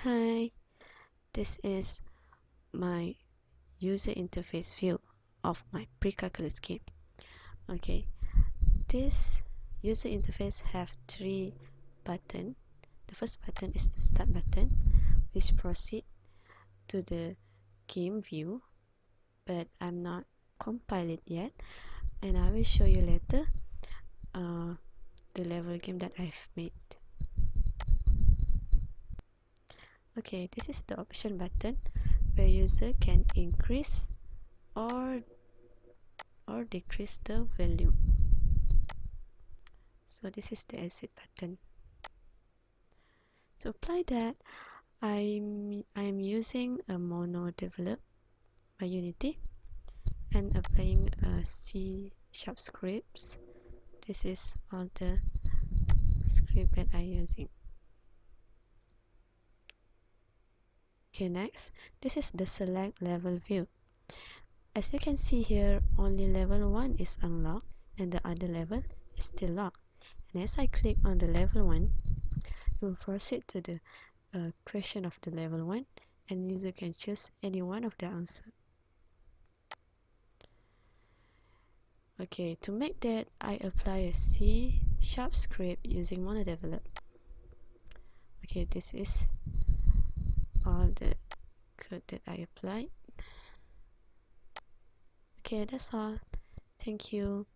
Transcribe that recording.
Hi, this is my user interface view of my pre-calculus game. Okay, this user interface have three buttons. The first button is the start button, which proceed to the game view, but I'm not compile it yet, and I will show you later the level game that I've made. Okay, this is the option button where user can increase or decrease the value. So this is the exit button. To apply that, I'm using a mono developed by Unity and applying a C# scripts. This is all the script that I'm using. Okay, next, this is the select level view. As you can see here, only level 1 is unlocked and the other level is still locked. And as I click on the level 1, it will proceed to the question of the level 1, and user can choose any one of the answers. Okay, to make that, I apply a C# script using monodevelop. Okay, this is all the code that I applied. Okay, that's all. Thank you.